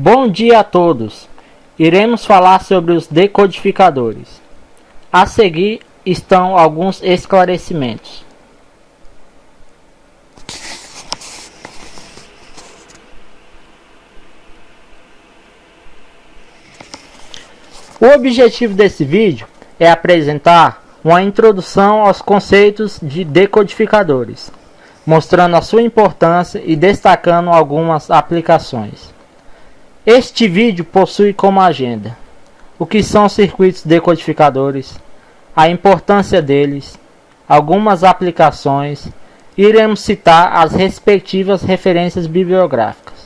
Bom dia a todos! Iremos falar sobre os decodificadores. A seguir estão alguns esclarecimentos. O objetivo desse vídeo é apresentar uma introdução aos conceitos de decodificadores, mostrando a sua importância e destacando algumas aplicações. Este vídeo possui como agenda o que são circuitos decodificadores, a importância deles, algumas aplicações, e iremos citar as respectivas referências bibliográficas.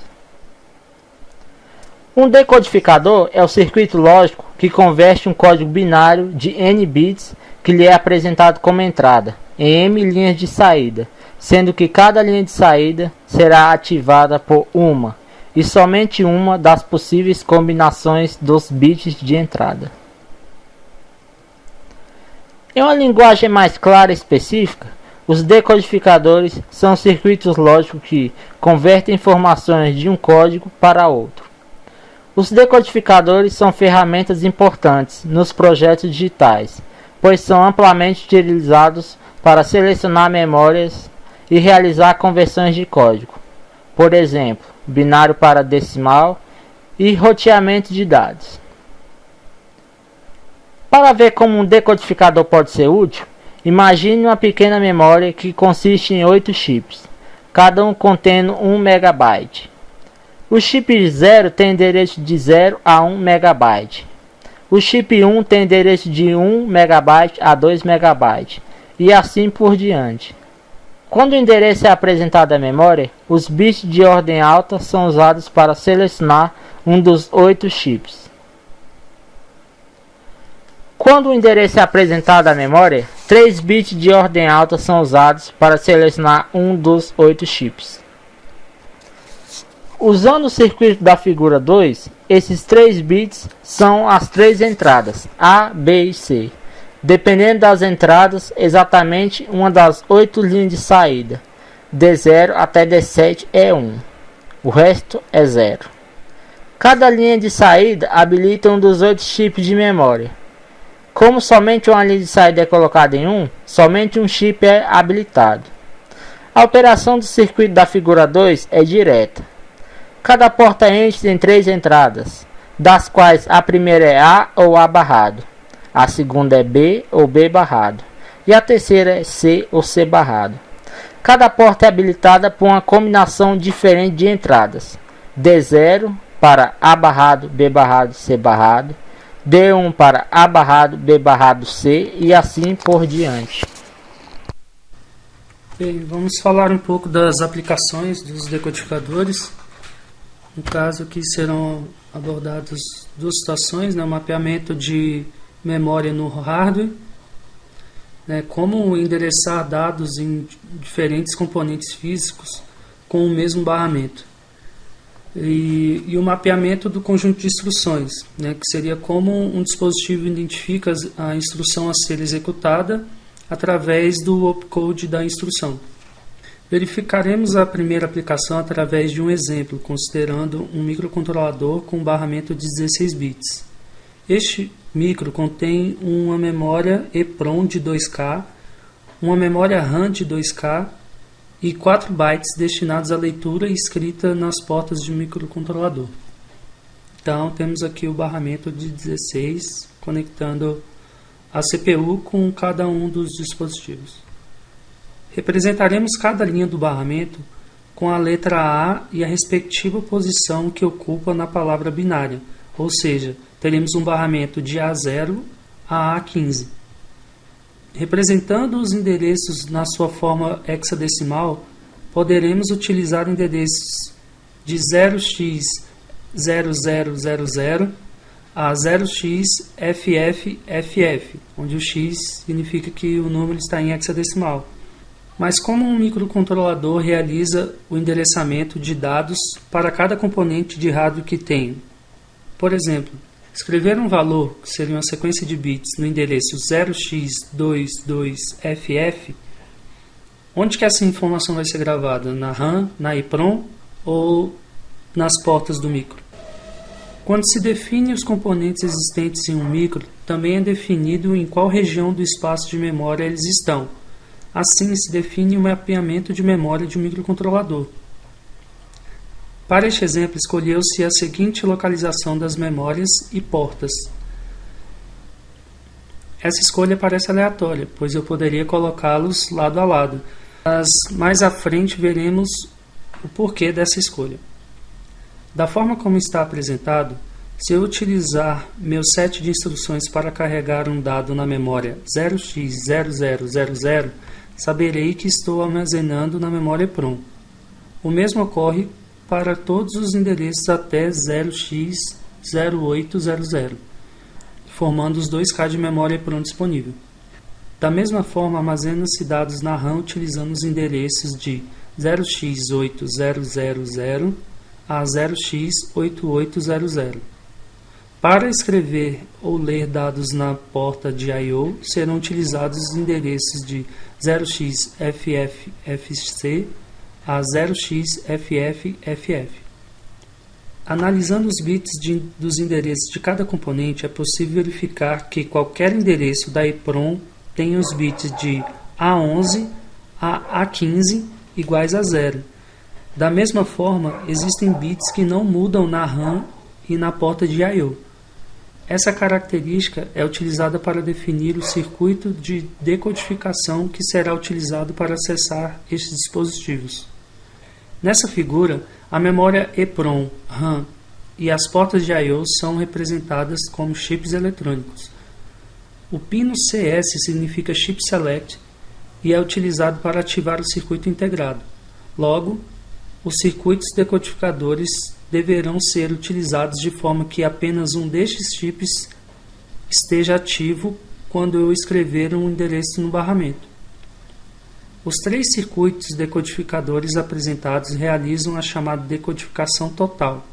Um decodificador é o circuito lógico que converte um código binário de n bits que lhe é apresentado como entrada em m linhas de saída, sendo que cada linha de saída será ativada por uma e somente uma das possíveis combinações dos bits de entrada. Em uma linguagem mais clara e específica, os decodificadores são circuitos lógicos que convertem informações de um código para outro. Os decodificadores são ferramentas importantes nos projetos digitais, pois são amplamente utilizados para selecionar memórias e realizar conversões de código. Por exemplo, binário para decimal e roteamento de dados. Para ver como um decodificador pode ser útil, imagine uma pequena memória que consiste em 8 chips, cada um contendo 1 MB. O chip 0 tem endereço de 0 a 1 MB. O chip 1 tem endereço de 1 MB a 2 MB, e assim por diante. Quando o endereço é apresentado à memória, os bits de ordem alta são usados para selecionar um dos 8 chips. Quando o endereço é apresentado à memória, 3 bits de ordem alta são usados para selecionar um dos 8 chips. Usando o circuito da figura 2, esses 3 bits são as 3 entradas, A, B e C. Dependendo das entradas, exatamente uma das 8 linhas de saída. D0 até D7 é 1. O resto é 0. Cada linha de saída habilita um dos 8 chips de memória. Como somente uma linha de saída é colocada em 1, somente um chip é habilitado. A operação do circuito da figura 2 é direta. Cada porta enche tem 3 entradas, das quais a primeira é A ou A barrado. A segunda é B ou B barrado. E a terceira é C ou C barrado. Cada porta é habilitada por uma combinação diferente de entradas. D0 para A barrado, B barrado, C barrado. D1 para A barrado, B barrado, C e assim por diante. Bem, vamos falar um pouco das aplicações dos decodificadores. No caso aqui serão abordadas duas situações, o mapeamento de memória no hardware, como endereçar dados em diferentes componentes físicos com o mesmo barramento, e o mapeamento do conjunto de instruções, que seria como um dispositivo identifica a instrução a ser executada através do opcode da instrução. Verificaremos a primeira aplicação através de um exemplo, considerando um microcontrolador com barramento de 16 bits. Este micro contém uma memória EEPROM de 2K, uma memória RAM de 2K e 4 bytes destinados à leitura e escrita nas portas de microcontrolador. Então temos aqui o barramento de 16 conectando a CPU com cada um dos dispositivos. Representaremos cada linha do barramento com a letra A e a respectiva posição que ocupa na palavra binária, ou seja, teremos um barramento de A0 a A15. Representando os endereços na sua forma hexadecimal, poderemos utilizar endereços de 0x0000 a 0xFFFF, onde o x significa que o número está em hexadecimal. Mas como um microcontrolador realiza o endereçamento de dados para cada componente de hardware que tem? Por exemplo, escrever um valor, que seria uma sequência de bits, no endereço 0x22FF, onde que essa informação vai ser gravada? Na RAM, na EEPROM ou nas portas do micro? Quando se define os componentes existentes em um micro, também é definido em qual região do espaço de memória eles estão. Assim, se define o mapeamento de memória de um microcontrolador. Para este exemplo, escolheu-se a seguinte localização das memórias e portas. Essa escolha parece aleatória, pois eu poderia colocá-los lado a lado, mas mais à frente veremos o porquê dessa escolha. Da forma como está apresentado, se eu utilizar meu set de instruções para carregar um dado na memória 0x0000, saberei que estou armazenando na memória EPROM. O mesmo ocorre para todos os endereços até 0x0800, formando os 2K de memória EPROM disponível. Da mesma forma, armazena-se dados na RAM utilizando os endereços de 0x8000 a 0x8800. Para escrever ou ler dados na porta de I/O, serão utilizados os endereços de 0xFFFC a 0xFFFF. Analisando os bits dos endereços de cada componente, é possível verificar que qualquer endereço da EPROM tem os bits de A11 a A15 iguais a 0. Da mesma forma, existem bits que não mudam na RAM e na porta de I/O. Essa característica é utilizada para definir o circuito de decodificação que será utilizado para acessar estes dispositivos. Nessa figura, a memória EPROM, RAM e as portas de I/O são representadas como chips eletrônicos. O pino CS significa Chip Select e é utilizado para ativar o circuito integrado. Logo, os circuitos decodificadores deverão ser utilizados de forma que apenas um destes chips esteja ativo quando eu escrever um endereço no barramento. Os 3 circuitos decodificadores apresentados realizam a chamada decodificação total.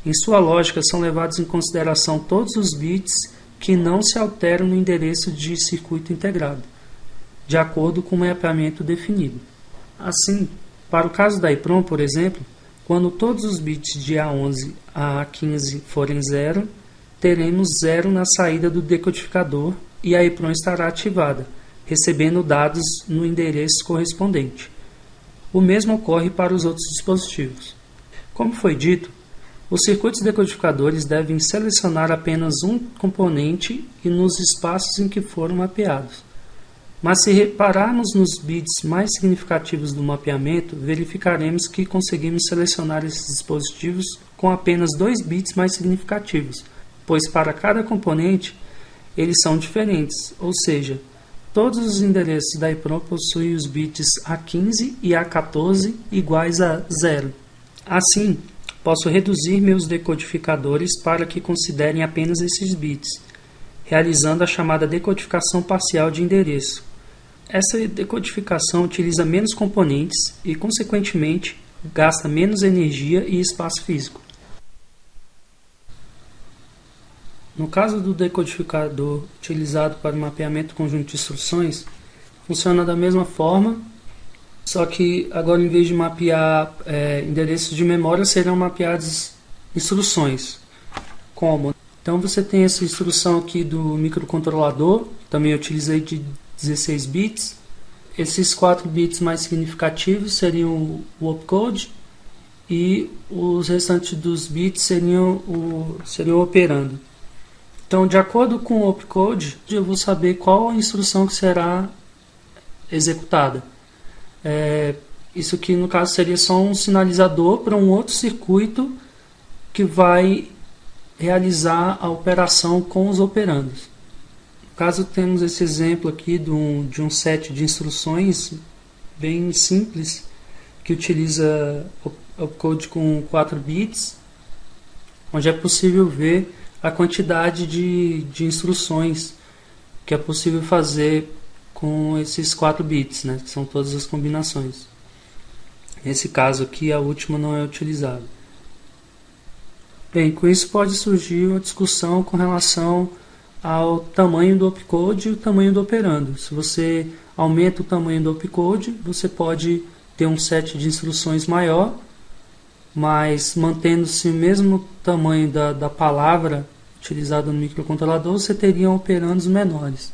Em sua lógica, são levados em consideração todos os bits que não se alteram no endereço de circuito integrado, de acordo com o mapeamento definido. Assim, para o caso da EPROM, por exemplo, quando todos os bits de A11 a A15 forem 0, teremos 0 na saída do decodificador e a EPROM estará ativada, recebendo dados no endereço correspondente. O mesmo ocorre para os outros dispositivos. Como foi dito, os circuitos decodificadores devem selecionar apenas um componente e nos espaços em que foram mapeados. Mas se repararmos nos bits mais significativos do mapeamento, verificaremos que conseguimos selecionar esses dispositivos com apenas 2 bits mais significativos, pois para cada componente eles são diferentes, ou seja, todos os endereços da EPROM possuem os bits A15 e A14 iguais a 0. Assim, posso reduzir meus decodificadores para que considerem apenas esses bits, realizando a chamada decodificação parcial de endereço. Essa decodificação utiliza menos componentes e, consequentemente, gasta menos energia e espaço físico. No caso do decodificador utilizado para o mapeamento conjunto de instruções, funciona da mesma forma, só que agora em vez de mapear endereços de memória, serão mapeadas instruções. Como? Então você tem essa instrução aqui do microcontrolador, também eu utilizei de 16 bits. Esses 4 bits mais significativos seriam o opcode e os restantes dos bits seriam o operando. Então, de acordo com o opcode, eu vou saber qual a instrução que será executada. Isso aqui, no caso, seria só um sinalizador para um outro circuito que vai realizar a operação com os operandos. No caso, temos esse exemplo aqui de um set de instruções bem simples, que utiliza opcode com 4 bits, onde é possível ver a quantidade de instruções que é possível fazer com esses 4 bits, né, que são todas as combinações. Nesse caso aqui, a última não é utilizada. Bem, com isso pode surgir uma discussão com relação ao tamanho do opcode e o tamanho do operando. Se você aumenta o tamanho do opcode, você pode ter um set de instruções maior, mas mantendo-se o mesmo tamanho da palavra utilizada no microcontrolador, você teria operandos menores.